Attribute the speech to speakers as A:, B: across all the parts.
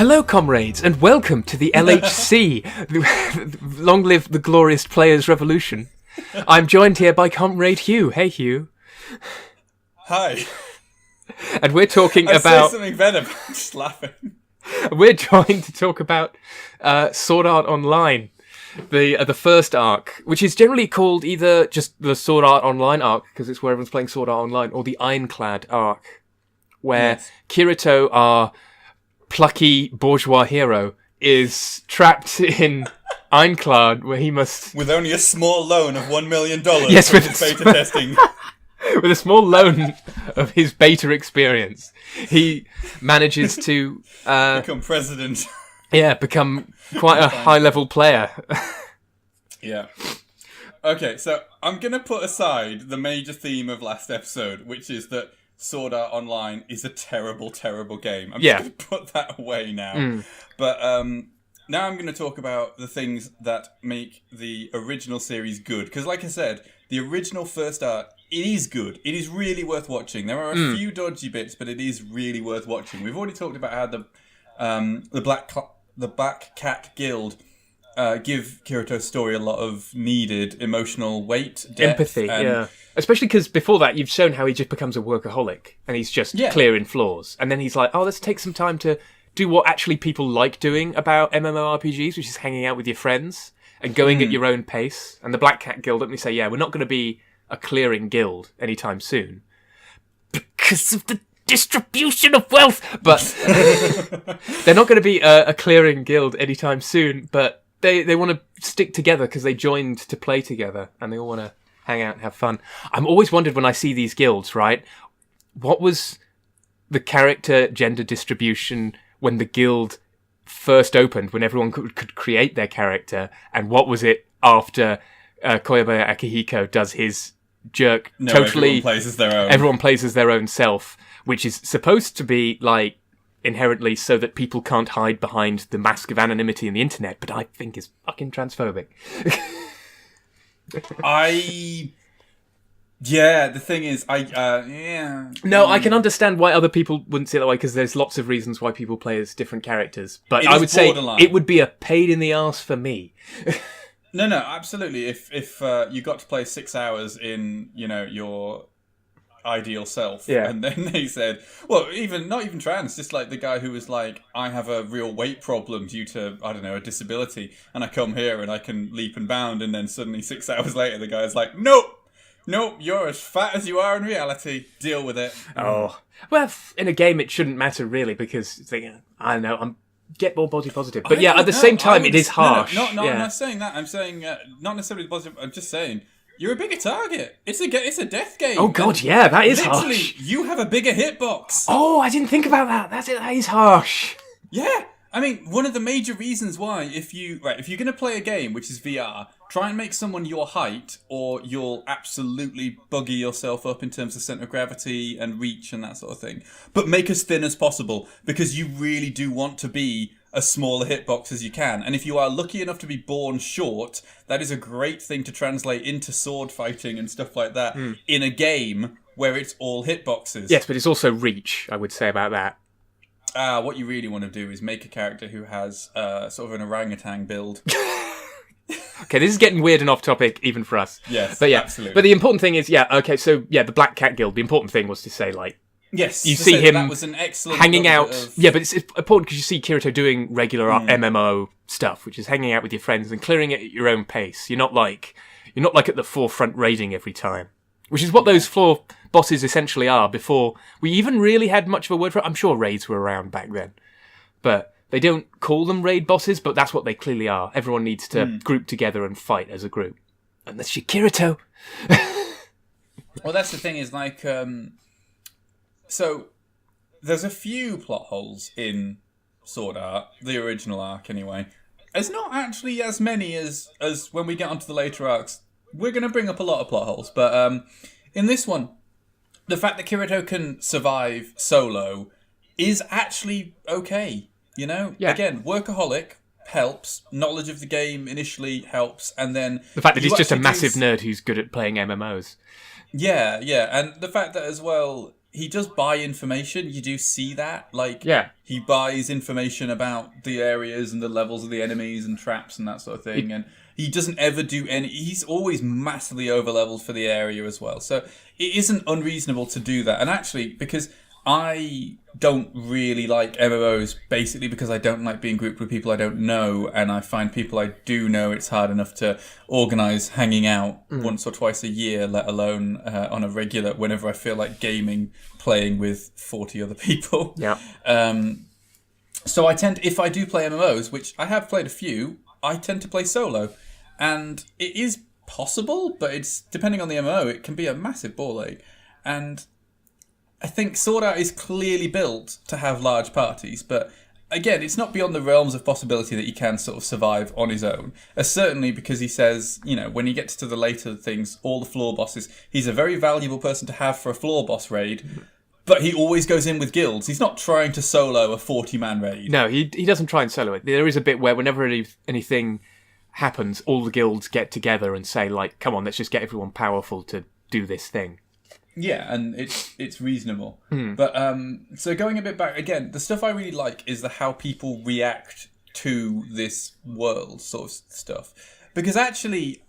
A: Hello, comrades, and welcome to the LHC. Long live the glorious Players' Revolution. I'm joined here by Comrade Hugh. Hey, Hugh.
B: Hi.
A: And we're talking
B: I'd
A: about...
B: say something better, but I'm just laughing.
A: We're joined to talk about Sword Art Online, the first arc, which is generally called either just the Sword Art Online arc, because it's where everyone's playing Sword Art Online, or the Ironclad arc, where Kirito, our plucky bourgeois hero, is trapped in Ironclad, where he must...
B: With only a small loan of $1 million
A: Yes,
B: from
A: with
B: his beta testing.
A: With a small loan of his beta experience, he manages to...
B: become president.
A: Yeah, become quite a high-level player.
B: Yeah. Okay, so I'm going to put aside the major theme of last episode, which is that Sword Art Online is a terrible, terrible game. I'm just going to put that away now. But now I'm going to talk about the things that make the original series good. Because like I said, the original first art, it is good. It is really worth watching. There are a few dodgy bits, but it is really worth watching. We've already talked about how the Black Cat Guild give Kirito's story a lot of needed emotional weight, depth,
A: empathy, especially because before that you've shown how he just becomes a workaholic and he's just clearing floors, and then he's like, oh, let's take some time to do what actually people like doing about MMORPGs, which is hanging out with your friends and going at your own pace. And the Black Cat Guild, let me say, we're not going to be a clearing guild anytime soon because of the distribution of wealth, but they're not going to be a clearing guild anytime soon, but they want to stick together because they joined to play together and they all want to hang out and have fun. I'm always wondered when I see these guilds, right, what was the character gender distribution when the guild first opened, when everyone could create their character, and what was it after Koyabaya Akihiko does his jerk totally... Everyone plays as their own self, which is supposed to be, like, inherently so that people can't hide behind the mask of anonymity in the internet, but I think is fucking transphobic.
B: The thing is,
A: No, I can understand why other people wouldn't see it that way, because there's lots of reasons why people play as different characters, but I would say it would be a pain in the arse for me.
B: No, absolutely. If you got to play 6 hours in, your ideal self, and then they said, well, not even trans, just like the guy who was like, I have a real weight problem due to, I don't know, a disability, and I come here and I can leap and bound, and then suddenly 6 hours later the guy's like, nope, you're as fat as you are in reality, deal with it.
A: Oh, well, in a game it shouldn't matter really, because I don't know, I'm get more body positive, but at the same time it is harsh.
B: No, I'm not saying that. I'm saying not necessarily positive. I'm just saying you're a bigger target. It's a death game.
A: Oh god, that is
B: literally,
A: harsh.
B: You have a bigger hitbox.
A: Oh, I didn't think about that. That is harsh.
B: Yeah, I mean, one of the major reasons why, if you're going to play a game which is VR, try and make someone your height, or you'll absolutely bugger yourself up in terms of centre of gravity and reach and that sort of thing. But make as thin as possible, because you really do want to be as small a hitbox as you can. And if you are lucky enough to be born short, that is a great thing to translate into sword fighting and stuff like that in a game where it's all hitboxes.
A: Yes, but it's also reach, I would say, about that.
B: What you really want to do is make a character who has sort of an orangutan build.
A: Okay, this is getting weird and off topic even for us.
B: Yes,
A: but
B: absolutely.
A: But the important thing is, the Black Cat Guild, the important thing was to say, like,
B: yes,
A: you see him
B: that was an excellent
A: hanging out. Yeah, but it's important because you see Kirito doing regular MMO stuff, which is hanging out with your friends and clearing it at your own pace. You're not like at the forefront raiding every time, which is what those floor bosses essentially are. Before we even really had much of a word for it, I'm sure raids were around back then, but they don't call them raid bosses. But that's what they clearly are. Everyone needs to group together and fight as a group, unless you're Kirito.
B: Well, that's the thing is like. So, there's a few plot holes in Sword Art, the original arc anyway. There's not actually as many as when we get onto the later arcs. We're going to bring up a lot of plot holes, but in this one, the fact that Kirito can survive solo is actually okay, Yeah. Again, workaholic helps, knowledge of the game initially helps, and then...
A: The fact that he's just a massive nerd who's good at playing MMOs.
B: Yeah, and the fact that as well... he does buy information. You do see that. Like,
A: Yeah.
B: he buys information about the areas and the levels of the enemies and traps and that sort of thing. And he doesn't ever do any... He's always massively over-leveled for the area as well. So it isn't unreasonable to do that. And actually, because I don't really like MMOs, basically because I don't like being grouped with people I don't know, and I find people I do know, it's hard enough to organise hanging out once or twice a year, let alone on a regular, whenever I feel like gaming, playing with 40 other people.
A: Yeah.
B: So I tend, if I do play MMOs, which I have played a few, I tend to play solo. And it is possible, but it's, depending on the MMO, it can be a massive ball ache. And I think Sword Art is clearly built to have large parties, but again, it's not beyond the realms of possibility that he can sort of survive on his own. Certainly because he says, you know, when he gets to the later things, all the floor bosses, he's a very valuable person to have for a floor boss raid, but he always goes in with guilds. He's not trying to solo a 40-man raid.
A: No, he doesn't try and solo it. There is a bit where whenever anything happens, all the guilds get together and say, like, come on, let's just get everyone powerful to do this thing.
B: Yeah, and it's reasonable. But so going a bit back again, the stuff I really like is how people react to this world sort of stuff. Because actually,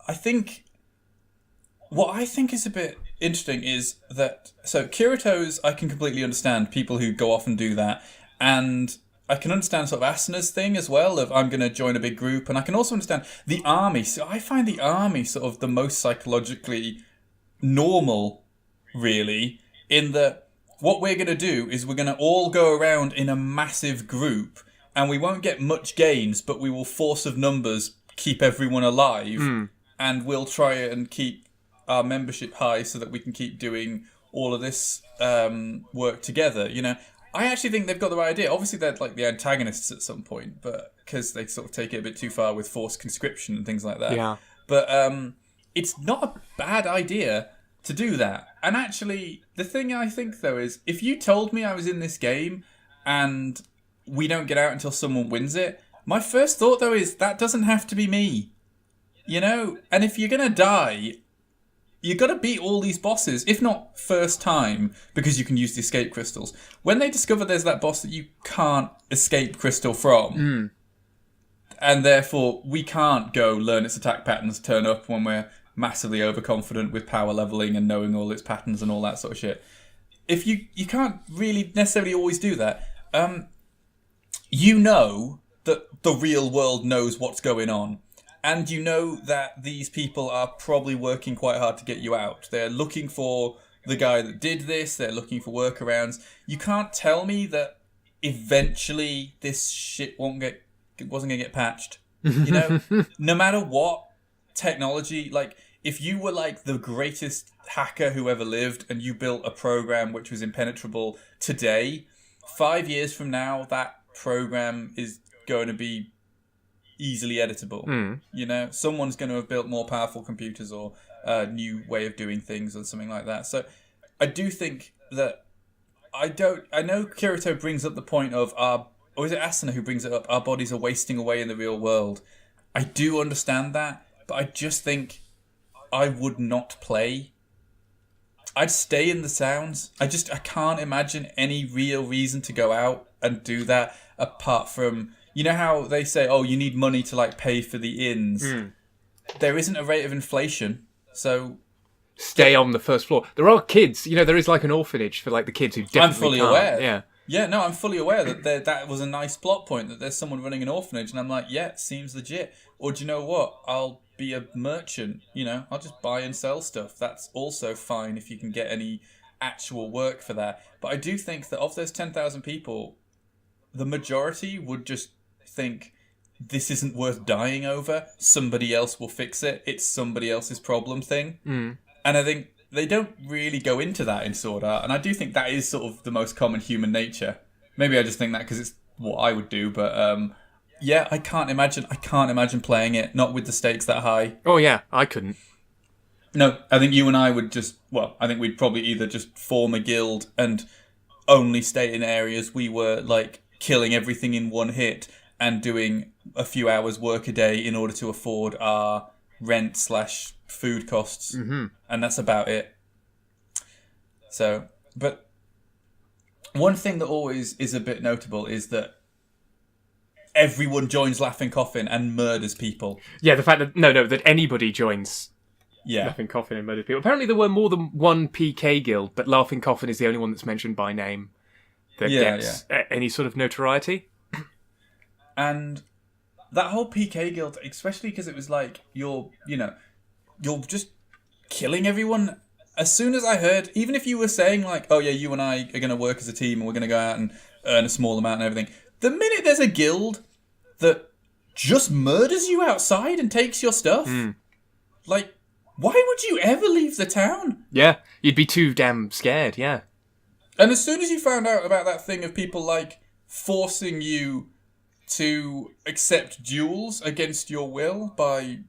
B: what I think is a bit interesting is that, so Kirito's, I can completely understand people who go off and do that, and I can understand sort of Asuna's thing as well, of I'm going to join a big group, and I can also understand the army. So I find the army sort of the most psychologically normal, really, in that what we're going to do is we're going to all go around in a massive group, and we won't get much gains, but we will force of numbers keep everyone alive, and we'll try and keep our membership high so that we can keep doing all of this work together, you know. I actually think they've got the right idea. Obviously, they're like the antagonists at some point, but because they sort of take it a bit too far with forced conscription and things like that.
A: Yeah.
B: But it's not a bad idea to do that. And actually, the thing I think, though, is if you told me I was in this game and we don't get out until someone wins it, my first thought, though, is that doesn't have to be me. You know? And if you're going to die, you got to beat all these bosses, if not first time, because you can use the escape crystals. When they discover there's that boss that you can't escape crystal from, and therefore we can't go learn its attack patterns, turn up when we're massively overconfident with power leveling and knowing all its patterns and all that sort of shit. If you can't really necessarily always do that, you know that the real world knows what's going on. And you know that these people are probably working quite hard to get you out. They're looking for the guy that did this. They're looking for workarounds. You can't tell me that eventually this shit wasn't going to get patched. You know, no matter what technology, like if you were like the greatest hacker who ever lived and you built a program which was impenetrable today, 5 years from now, that program is going to be easily editable. You know, someone's going to have built more powerful computers or a new way of doing things or something like that. So I do think that I know Kirito brings up the point of or is it Asuna who brings it up? Our bodies are wasting away in the real world. I do understand that, but I just think I would not play. I'd stay in the sounds. I can't imagine any real reason to go out and do that apart from, you know how they say, oh, you need money to like pay for the inns. There isn't a rate of inflation, so
A: stay on the first floor. There are kids, you know, there is like an orphanage for like the kids who definitely
B: I'm fully
A: can't.
B: aware. Yeah, no, I'm fully aware that that was a nice plot point, that there's someone running an orphanage, and I'm like, yeah, it seems legit. Or do you know what? I'll be a merchant, you know, I'll just buy and sell stuff. That's also fine if you can get any actual work for that. But I do think that of those 10,000 people, the majority would just think, this isn't worth dying over. Somebody else will fix it. It's somebody else's problem thing. And I think they don't really go into that in Sword Art. And I do think that is sort of the most common human nature. Maybe I just think that because it's what I would do. But yeah, I can't imagine playing it, not with the stakes that high.
A: Oh yeah, I couldn't.
B: No, I think you and I would I think we'd probably either just form a guild and only stay in areas we were like killing everything in one hit and doing a few hours work a day in order to afford our rent/food costs. And that's about it. So, but one thing that always is a bit notable is that everyone joins Laughing Coffin and murders people.
A: Yeah, the fact that that anybody joins Laughing Coffin and murders people. Apparently there were more than one PK guild, but Laughing Coffin is the only one that's mentioned by name that gets any sort of notoriety.
B: And that whole PK guild, especially because it was like you're just killing everyone. As soon as I heard, even if you were saying like, oh yeah, you and I are going to work as a team and we're going to go out and earn a small amount and everything, the minute there's a guild that just murders you outside and takes your stuff, like, why would you ever leave the town?
A: Yeah, you'd be too damn scared, yeah.
B: And as soon as you found out about that thing of people like forcing you to accept duels against your will by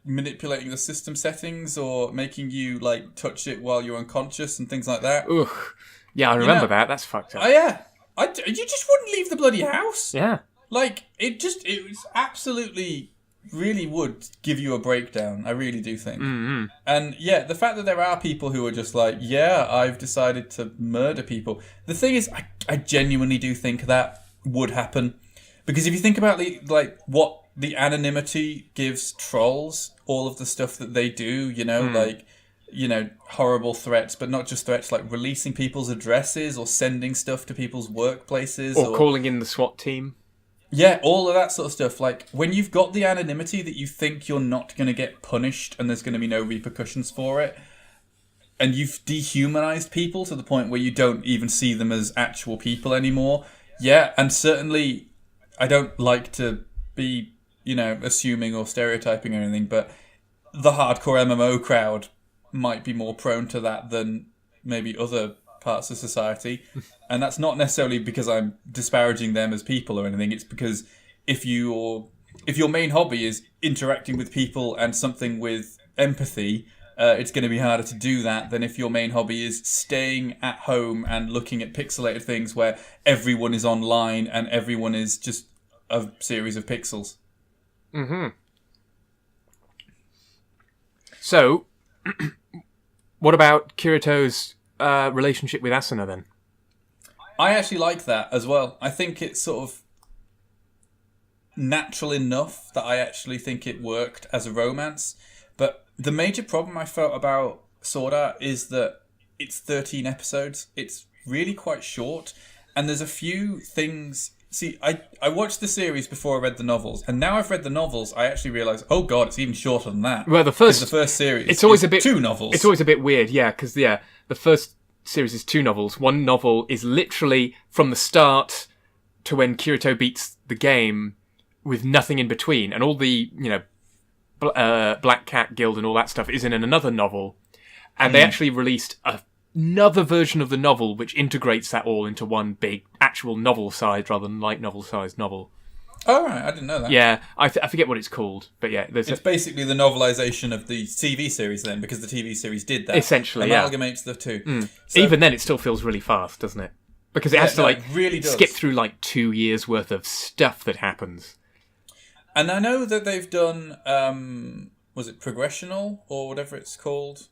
B: manipulating the system settings or making you like touch it while you're unconscious and things like that.
A: Ugh. Yeah, I remember that. That's fucked up.
B: Oh yeah. You just wouldn't leave the bloody house.
A: Yeah.
B: Like, it was absolutely, really would give you a breakdown. I really do think.
A: Mm-hmm.
B: And yeah, the fact that there are people who are just like, yeah, I've decided to murder people. The thing is, I genuinely do think that would happen. Because if you think about what the anonymity gives trolls, all of the stuff that they do, horrible threats, but not just threats, like releasing people's addresses or sending stuff to people's workplaces.
A: Or calling in the SWAT team.
B: Yeah, all of that sort of stuff. Like, when you've got the anonymity that you think you're not going to get punished and there's going to be no repercussions for it, and you've dehumanized people to the point where you don't even see them as actual people anymore. Yeah, and certainly I don't like to be, assuming or stereotyping or anything, but the hardcore MMO crowd might be more prone to that than maybe other parts of society. And that's not necessarily because I'm disparaging them as people or anything. It's because if your main hobby is interacting with people and something with empathy, it's going to be harder to do that than if your main hobby is staying at home and looking at pixelated things where everyone is online and everyone is just a series of pixels.
A: Mm-hmm. So, what about Kirito's relationship with Asuna then?
B: I actually like that as well. I think it's sort of natural enough that I actually think it worked as a romance. But the major problem I felt about Sword Art is that it's 13 episodes. It's really quite short. And there's a few things... See, I watched the series before I read the novels, and now I've read the novels, I actually realise, oh god, it's even shorter than that.
A: Well, the first
B: series
A: it's always a bit
B: 2 novels.
A: It's always a bit weird, yeah, because, the first series is 2 novels. One novel is literally from the start to when Kirito beats the game with nothing in between, and all the, Black Cat Guild and all that stuff is in another novel, and they actually released another version of the novel which integrates that all into one big actual novel size rather than light novel sized novel.
B: Oh right, I didn't know that.
A: Yeah, I forget what it's called, but yeah,
B: it's basically the novelization of the TV series then, because the TV series did that.
A: Essentially,
B: amalgamates the two.
A: So, even then, it still feels really fast, doesn't it? Because it has to
B: really
A: skip through 2 years worth of stuff that happens.
B: And I know that they've done, was it Progressional or whatever it's called?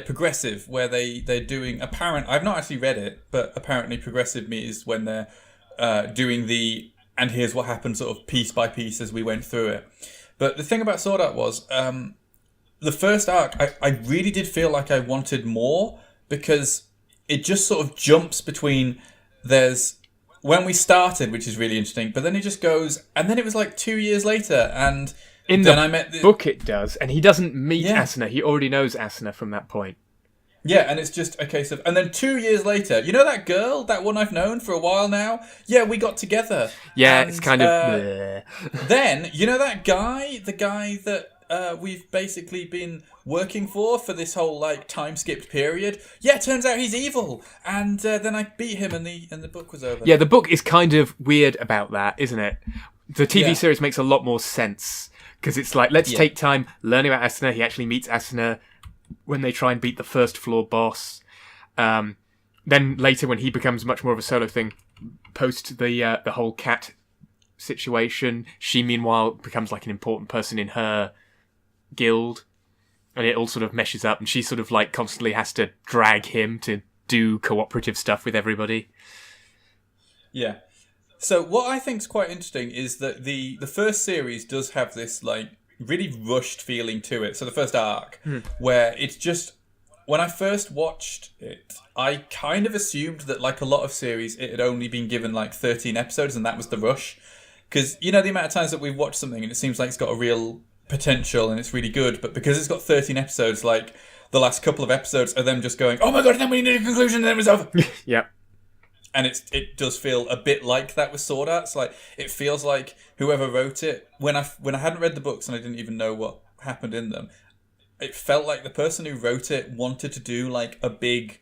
B: Progressive, where they're doing I've not actually read it, but apparently Progressive is when they're doing and here's what happened sort of piece by piece as we went through it. But the thing about Sword Art was, the first arc, I really did feel like I wanted more, because it just sort of jumps between there's when we started, which is really interesting, but then it just goes, and then it was 2 years later, and
A: in the book it does, and he doesn't meet Asuna. He already knows Asuna from that point.
B: Yeah, and it's just a case of... And then 2 years later, you know that girl? That one I've known for a while now? Yeah, we got together.
A: Yeah,
B: and,
A: it's kind of...
B: Then, you know that guy? The guy that we've basically been working for this whole, time-skipped period? Yeah, turns out he's evil. And then I beat him and the book was over.
A: Yeah, the book is kind of weird about that, isn't it? The TV series makes a lot more sense. Because it's let's take time learning about Asuna. He actually meets Asuna when they try and beat the first floor boss. Then later, when he becomes much more of a solo thing, post the whole cat situation, she meanwhile becomes an important person in her guild, and it all sort of meshes up, and she sort of constantly has to drag him to do cooperative stuff with everybody.
B: Yeah. So what I think is quite interesting is that the first series does have this like really rushed feeling to it. So the first arc, where it's just, when I first watched it, I kind of assumed that like a lot of series, it had only been given like 13 episodes and that was the rush. Because, you know, the amount of times that we've watched something and it seems like it's got a real potential and it's really good, but because it's got 13 episodes, like the last couple of episodes are them just going, oh my god, then we need a conclusion and then it was over.
A: Yep.
B: And it does feel a bit like that with Sword Art. It's like, it feels like whoever wrote it, when I hadn't read the books and I didn't even know what happened in them, it felt like the person who wrote it wanted to do like a big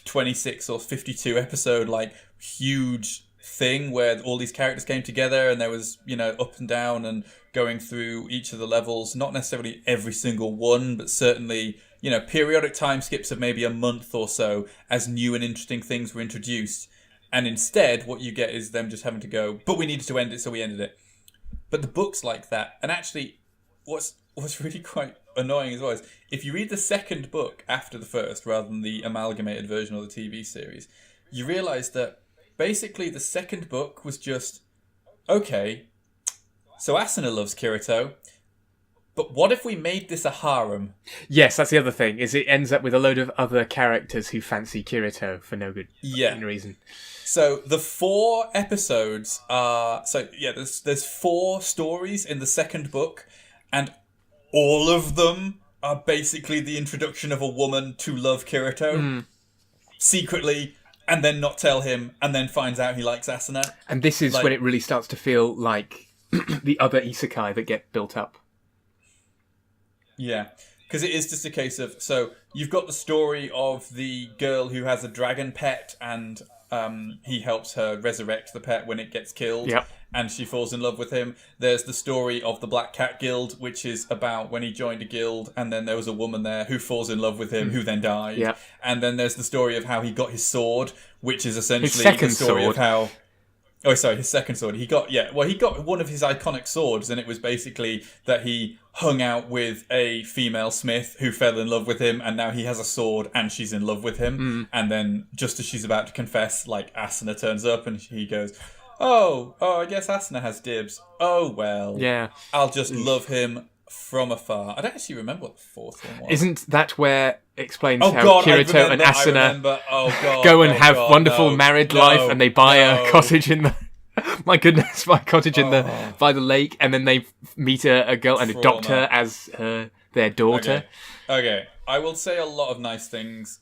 B: 26 or 52 episode, like huge thing where all these characters came together and there was, you know, up and down and going through each of the levels, not necessarily every single one, but certainly, you know, periodic time skips of maybe a month or so as new and interesting things were introduced. And instead, what you get is them just having to go, but we needed to end it, so we ended it. But the book's like that. And actually, what's really quite annoying as well is, if you read the second book after the first, rather than the amalgamated version of the TV series, you realise that basically the second book was just, okay, so Asuna loves Kirito, but what if we made this a harem?
A: Yes, that's the other thing, is it ends up with a load of other characters who fancy Kirito for no good reason.
B: So the 4 episodes are... So, yeah, there's 4 stories in the second book, and all of them are basically the introduction of a woman to love Kirito secretly, and then not tell him, and then finds out he likes Asuna.
A: And this is when it really starts to feel like the other isekai that get built up.
B: Yeah, because it is just a case of... So, you've got the story of the girl who has a dragon pet, and he helps her resurrect the pet when it gets killed.
A: Yep.
B: And she falls in love with him. There's the story of the Black Cat Guild, which is about when he joined a guild, and then there was a woman there who falls in love with him, who then died.
A: Yep.
B: And then there's the story of how he got his sword, which is essentially
A: his second
B: the story
A: sword.
B: of how... Oh, sorry, his second sword. He got one of his iconic swords, and it was basically that he hung out with a female smith who fell in love with him, and now he has a sword and she's in love with him. And then just as she's about to confess, like, Asuna turns up and he goes, oh, I guess Asuna has dibs. Oh, well.
A: Yeah.
B: I'll just love him from afar. I don't actually remember what the fourth one was.
A: Isn't that where it explains how Kirito and Asuna go and have wonderful married life, and they buy a cottage in the... My goodness, by the lake, and then they meet a girl and adopt her as their daughter.
B: Okay, I will say a lot of nice things.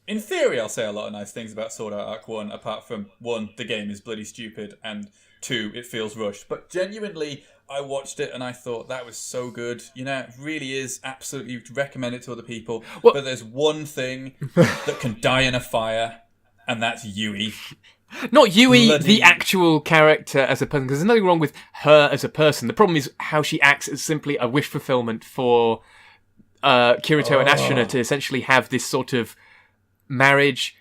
B: In theory, I'll say a lot of nice things about Sword Art Arc 1, apart from, 1, the game is bloody stupid, and 2, it feels rushed. But genuinely, I watched it and I thought, that was so good. You know, it really is. Absolutely recommend it to other people. But there's one thing that can die in a fire, and that's Yui.
A: Not Yui, the actual character as a person, because there's nothing wrong with her as a person. The problem is how she acts as simply a wish fulfillment for Kirito and Asuna to essentially have this sort of marriage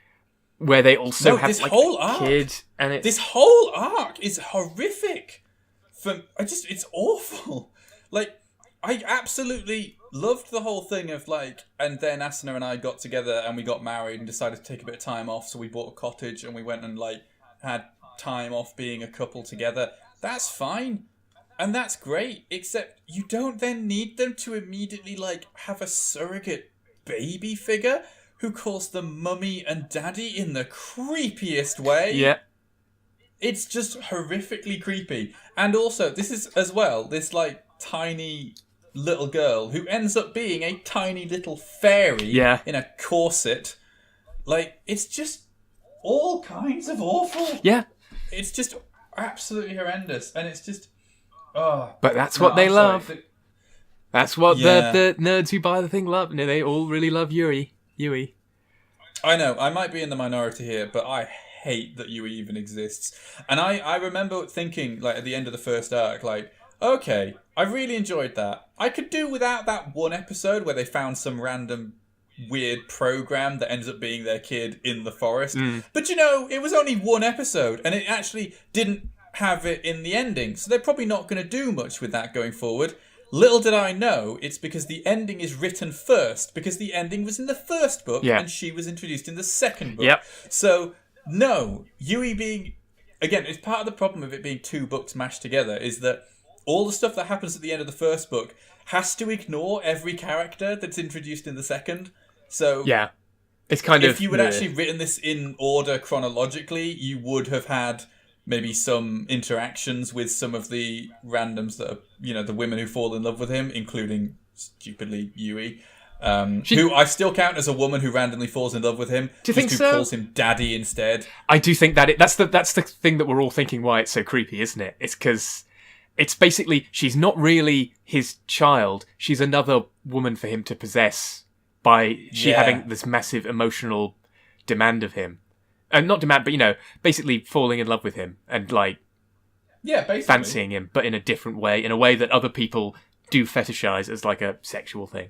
A: where they also have like a kid. And
B: this whole arc is horrific. It's awful. Like, I absolutely loved the whole thing of like, and then Asuna and I got together and we got married and decided to take a bit of time off, so we bought a cottage and we went and like had time off being a couple together. That's fine. And that's great, except you don't then need them to immediately like have a surrogate baby figure who calls them mummy and daddy in the creepiest way.
A: Yeah.
B: It's just horrifically creepy. And also, this is as well, this like tiny little girl who ends up being a tiny little fairy in a corset. Like, it's just all kinds of awful.
A: Yeah.
B: It's just absolutely horrendous. And it's just...
A: But that's what they love. That's what the nerds who buy the thing love. No, they all really love Yui.
B: I know, I might be in the minority here, but I hate that Yui even exists. And I remember thinking, like, at the end of the first arc, like, okay, I really enjoyed that. I could do without that one episode where they found some random weird program that ends up being their kid in the forest. But, you know, it was only one episode, and it actually didn't have it in the ending. So they're probably not going to do much with that going forward. little did I know, it's because the ending is written first, because the ending was in the first book, and she was introduced in the second book.
A: Yep.
B: So, no, Yui being... Again, it's part of the problem of it being 2 books mashed together, is that all the stuff that happens at the end of the first book has to ignore every character that's introduced in the second. So...
A: Yeah. It's kind
B: if you had actually written this in order chronologically, you would have had maybe some interactions with some of the randoms that are, the women who fall in love with him, including, stupidly, Yui. Who I still count as a woman who randomly falls in love with him.
A: Do you think so?
B: Who calls him daddy instead.
A: I do think that that's the thing that we're all thinking why it's so creepy, isn't it? It's because it's basically, she's not really his child. She's another woman for him to possess by having this massive emotional demand of him. And not demand, but, basically falling in love with him and,
B: basically
A: fancying him, but in a different way, in a way that other people do fetishize as, a sexual thing.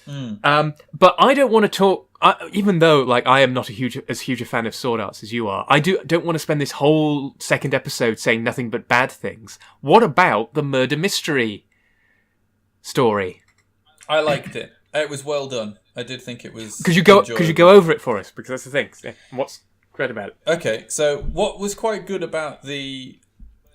A: But I don't want to talk, even though, I am not as huge a fan of sword arts as you are, I don't want to spend this whole second episode saying nothing but bad things. What about the murder mystery story?
B: I liked it. It was well done. I did think it was.
A: Could you go over it for us? Because that's the thing. Yeah. What's great about it?
B: Okay, so what was quite good about the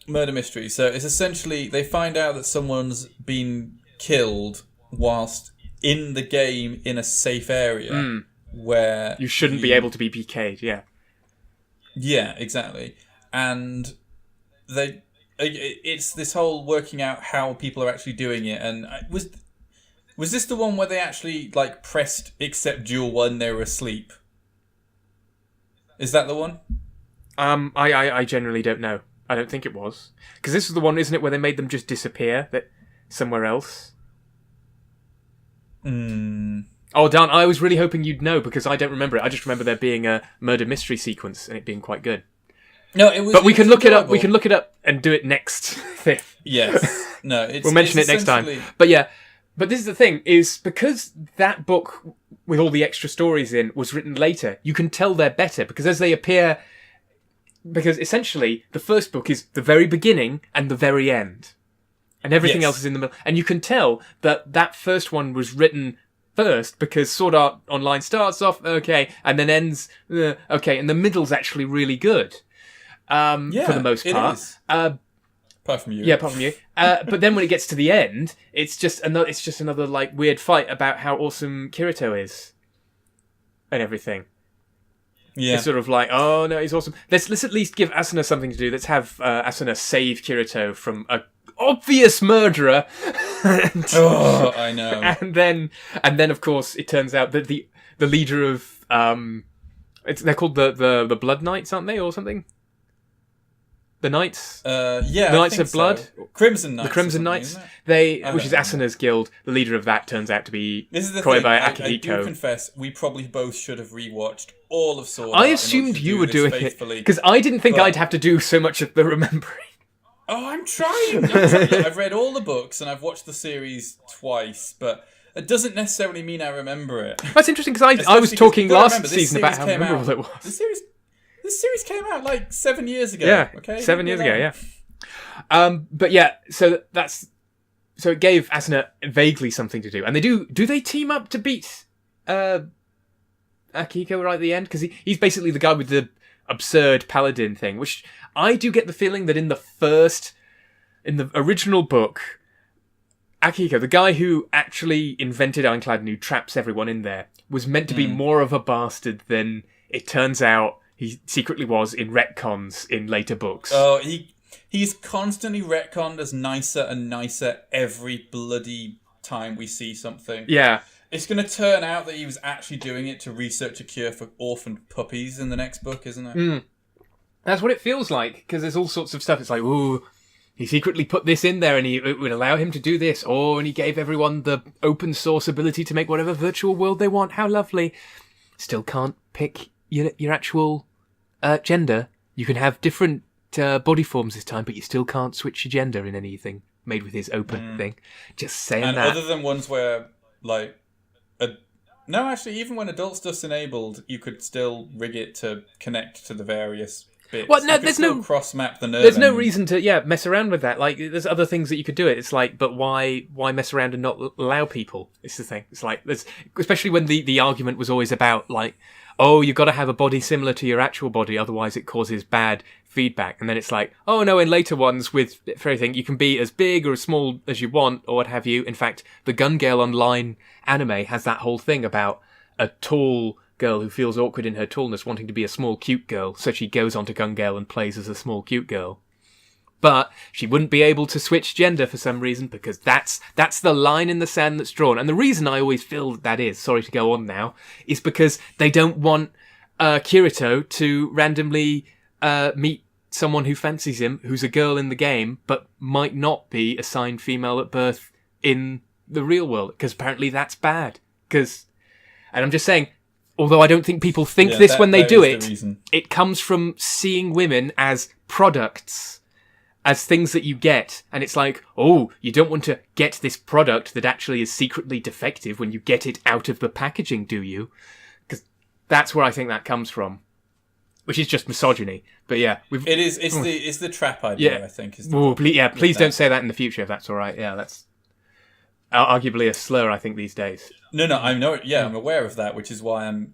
B: murder mystery? So it's essentially they find out that someone's been killed whilst in the game in a safe area where
A: you shouldn't be able to be PK'd. Yeah.
B: Yeah, exactly. And it's this whole working out how people are actually doing it, and Was this the one where they actually pressed accept duel when they were asleep? Is that the one?
A: I generally don't know. I don't think it was, because this was the one, isn't it, where they made them just disappear somewhere else? Oh, Dan, I was really hoping you'd know because I don't remember it. I just remember there being a murder mystery sequence and it being quite good.
B: No, it was.
A: But we can look it up. We can look it up and do it next thing.
B: Yes. No,
A: we'll mention it next time. But yeah. But this is the thing, is because that book, with all the extra stories in, was written later, you can tell they're better, because as they appear... Because essentially, the first book is the very beginning and the very end. And everything else is in the middle. And you can tell that first one was written first, because Sword Art Online starts off, okay, and then ends, okay, and the middle's actually really good. For the most part.
B: It is. Apart from you.
A: Yeah, apart from you. But then when it gets to the end, it's just another weird fight about how awesome Kirito is. And everything. Yeah. It's sort of oh no, he's awesome. Let's at least give Asuna something to do. Let's have Asuna save Kirito from a obvious murderer.
B: I know.
A: And then of course it turns out that the leader of they're called the Blood Knights, aren't they, or something? The Knights?
B: The
A: Knights of Blood?
B: So. Crimson Knights.
A: The Crimson Knights. Which is Asuna's guild. The leader of that turns out to be Koiba Akihiko.
B: I do confess, we probably both should have rewatched all of Sword Art.
A: I assumed you were doing it, because I didn't think I'd have to do so much of the remembering.
B: Oh, I'm trying. I've read all the books and I've watched the series twice, but it doesn't necessarily mean I remember it.
A: That's interesting, because I was talking last season about how memorable it was.
B: This series came out 7 years ago.
A: Yeah,
B: okay?
A: 7 years ago, yeah. But yeah, so it gave Asuna vaguely something to do. And do they team up to beat Akihiko right at the end? Because he's basically the guy with the absurd paladin thing, which I do get the feeling that in the original book, Akihiko, the guy who actually invented Ironclad and who traps everyone in there, was meant to be more of a bastard than it turns out he secretly was in retcons in later books.
B: Oh, he's constantly retconned as nicer and nicer every bloody time we see something.
A: Yeah.
B: It's going to turn out that he was actually doing it to research a cure for orphaned puppies in the next book, isn't it?
A: That's what it feels like, because there's all sorts of stuff. It's ooh, he secretly put this in there and it would allow him to do this. And he gave everyone the open source ability to make whatever virtual world they want. How lovely. Still can't pick your actual gender. You can have different body forms this time, but you still can't switch your gender in anything made with his open thing. Just saying that.
B: And other than ones where, no, actually, even when adult stuff's enabled, you could still rig it to connect to the various bits.
A: Well, no, there's no
B: cross-map the nerve.
A: There's no reason to mess around with that. Like, there's other things that you could do it. It's like, but why mess around and not allow people? It's the thing. It's like, there's, especially when the argument was always about like, oh, you've got to have a body similar to your actual body, otherwise it causes bad feedback. And then it's like, oh no, in later ones with for everything, you can be as big or as small as you want or what have you. In fact, the Gun Gale Online anime has that whole thing about a tall girl who feels awkward in her tallness wanting to be a small cute girl, so she goes onto Gun Gale and plays as a small cute girl. But she wouldn't be able to switch gender for some reason, because that's the line in the sand that's drawn. And the reason I always feel that is, sorry to go on now, is because they don't want Kirito to randomly meet someone who fancies him, who's a girl in the game, but might not be assigned female at birth in the real world, because apparently that's bad. And I'm just saying, although I don't think people think this when they do it, it comes from seeing women as products, as things that you get. And it's like, oh, you don't want to get this product that actually is secretly defective when you get it out of the packaging, do you? Because that's where I think that comes from. Which is just misogyny. But yeah.
B: It's the trap idea, I think.
A: Please don't say that in the future if that's all right. Yeah, that's arguably a slur, I think, these days.
B: No, I know. Yeah, I'm aware of that, which is why I'm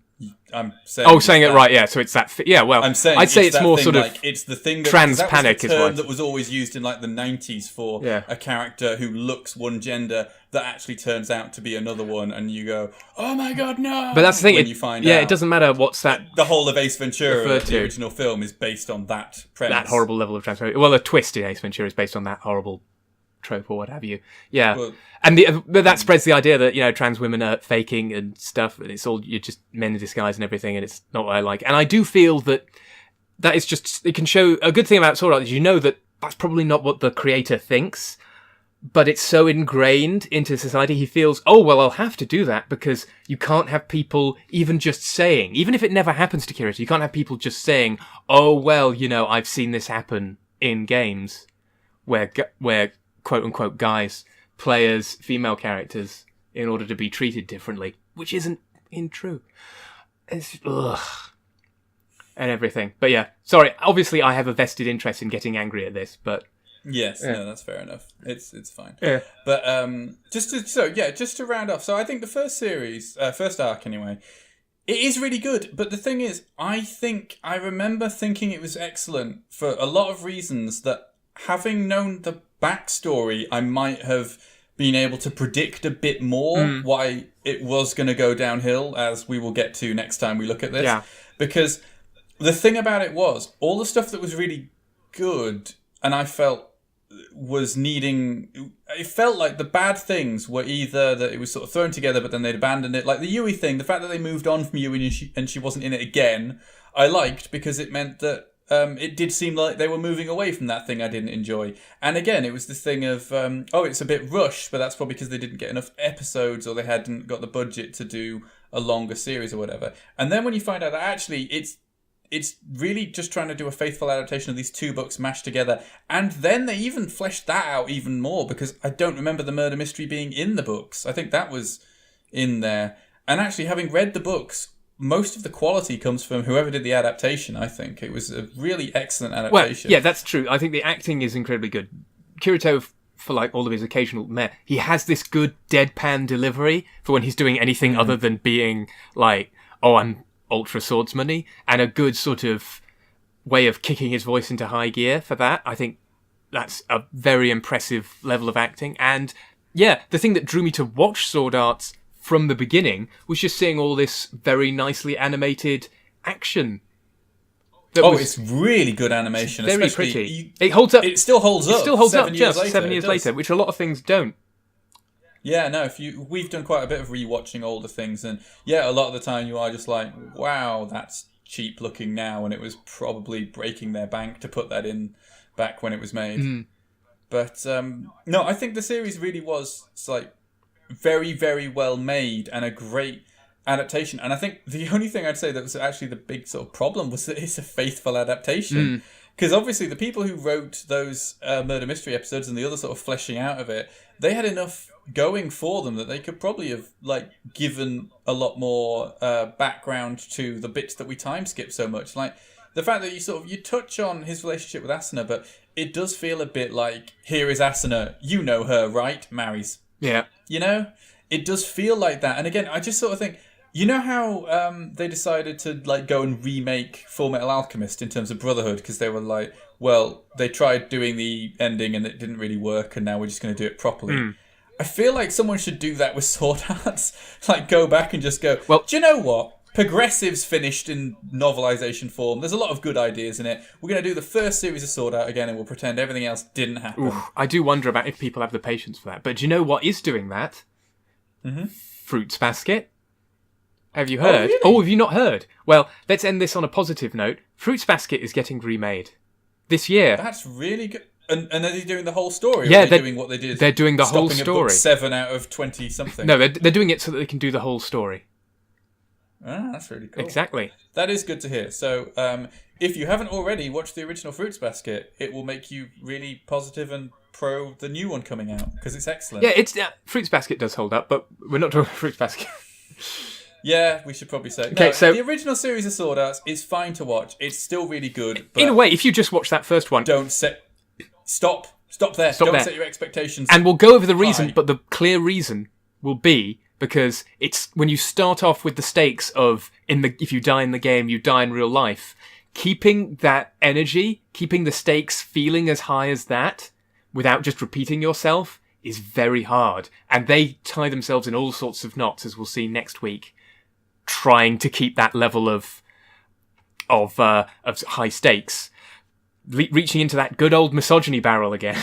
B: saying.
A: Saying it right. Yeah, so it's that. Well,
B: I'm saying
A: I'd say it's more sort of
B: like, it's the thing that,
A: trans panic
B: is what that was always used in like the 90s for a character who looks one gender that actually turns out to be another one, and you go, oh my god, no!
A: But that's the thing.
B: When you find out,
A: it doesn't matter what's that.
B: The whole of Ace Ventura, the original film, is based on that premise.
A: That horrible level of transparency. Well, a twist in Ace Ventura is based on that horrible trope or what have you. Yeah. Well, and that spreads the idea that, trans women are faking and stuff, and it's all, you're just men in disguise and everything, and it's not what I like. And I do feel that is just, it can show, a good thing about Sword Art is that that's probably not what the creator thinks, but it's so ingrained into society, he feels, oh, well, I'll have to do that, because you can't have people even just saying, even if it never happens to Kirito, you can't have people just saying, oh, well, I've seen this happen in games where quote-unquote guys play as female characters in order to be treated differently, which isn't true. It's and everything. But yeah, sorry, obviously I have a vested interest in getting angry at this, but
B: yes, no, that's fair enough. It's fine. Yeah. But just to round off, so I think the first series, first arc anyway, it is really good. But the thing is, I remember thinking it was excellent for a lot of reasons that, having known the backstory, I might have been able to predict a bit more why it was going to go downhill, as we will get to next time we look at this. Yeah. Because the thing about it was, all the stuff that was really good, and I felt was needing... It felt like the bad things were either that it was sort of thrown together, but then they'd abandoned it. Like the Yui thing, the fact that they moved on from Yui and she wasn't in it again, I liked, because it meant that it did seem like they were moving away from that thing I didn't enjoy. And again, it was this thing of, it's a bit rushed, but that's probably because they didn't get enough episodes, or they hadn't got the budget to do a longer series or whatever. And then when you find out that actually it's really just trying to do a faithful adaptation of these two books mashed together. And then they even fleshed that out even more, because I don't remember the murder mystery being in the books. I think that was in there. And actually, having read the books, most of the quality comes from whoever did the adaptation, I think. It was a really excellent adaptation.
A: Well, yeah, that's true. I think the acting is incredibly good. Kirito, for like all of his occasional meh, he has this good deadpan delivery for when he's doing anything other than being like, oh, I'm ultra swordsman-y, and a good sort of way of kicking his voice into high gear for that. I think that's a very impressive level of acting. And yeah, the thing that drew me to watch Sword Art from the beginning was just seeing all this very nicely animated action.
B: It's really good animation.
A: Very pretty. It holds up.
B: It still holds up.
A: It still holds up just 7 years later, which a lot of things don't.
B: Yeah, no, we've done quite a bit of rewatching older things, and yeah, a lot of the time you are just like, wow, that's cheap looking now, and it was probably breaking their bank to put that in back when it was made. But no, I think the series really was like very, very well made and a great adaptation. And I think the only thing I'd say that was actually the big sort of problem was that it's a faithful adaptation. Because obviously the people who wrote those murder mystery episodes and the other sort of fleshing out of it, they had enough going for them that they could probably have like given a lot more background to the bits that we time skip so much. Like the fact that you touch on his relationship with Asuna, but it does feel a bit like, here is Asuna, you know her, right? Marries.
A: Yeah.
B: You know? It does feel like that. And again, I just sort of think, you know how they decided to like go and remake Full Metal Alchemist in terms of Brotherhood, because they were like, well, they tried doing the ending and it didn't really work, and now we're just going to do it properly. I feel like someone should do that with Sword Arts. Like, go back and just go, well, do you know what? Progressive's finished in novelization form. There's a lot of good ideas in it. We're going to do the first series of Sword Art again, and we'll pretend everything else didn't happen.
A: Oof, I do wonder about if people have the patience for that. But do you know what is doing that? Fruits Basket. Have you heard?
B: Really?
A: Oh, have you not heard? Well, let's end this on a positive note. Fruits Basket is getting remade this year.
B: That's really good. And are they doing the whole story?
A: Yeah,
B: or are they doing what they did.
A: They're doing the whole
B: stopping
A: story.
B: At book 7 out of 20 something.
A: No, they're doing it so that they can do the whole story.
B: Ah, that's really cool.
A: Exactly.
B: That is good to hear. So, if you haven't already watched the original Fruits Basket, it will make you really positive and pro the new one coming out, because it's excellent.
A: Yeah, Fruits Basket does hold up, but we're not talking about Fruits Basket.
B: Yeah, we should probably say.
A: Okay,
B: no,
A: so
B: the original series of Sword Arts is fine to watch. It's still really good. But
A: in a way, if you just watch that first one,
B: stop there. Don't set your expectations.
A: And we'll go over the reason,
B: high.
A: but the clear reason will be because it's when you start off with the stakes of if you die in the game, you die in real life. Keeping that energy, keeping the stakes feeling as high as that, without just repeating yourself, is very hard. And they tie themselves in all sorts of knots, as we'll see next week, trying to keep that level of high stakes, reaching into that good old misogyny barrel again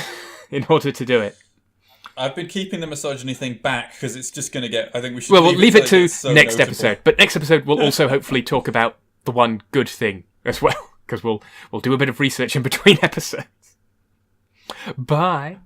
A: in order to do it.
B: I've been keeping the misogyny thing back because it's just going to get. I think we should.
A: Well, we'll leave it to next
B: notable.
A: episode. But next episode we'll also hopefully talk about the one good thing as well, because we'll do a bit of research in between episodes. Bye.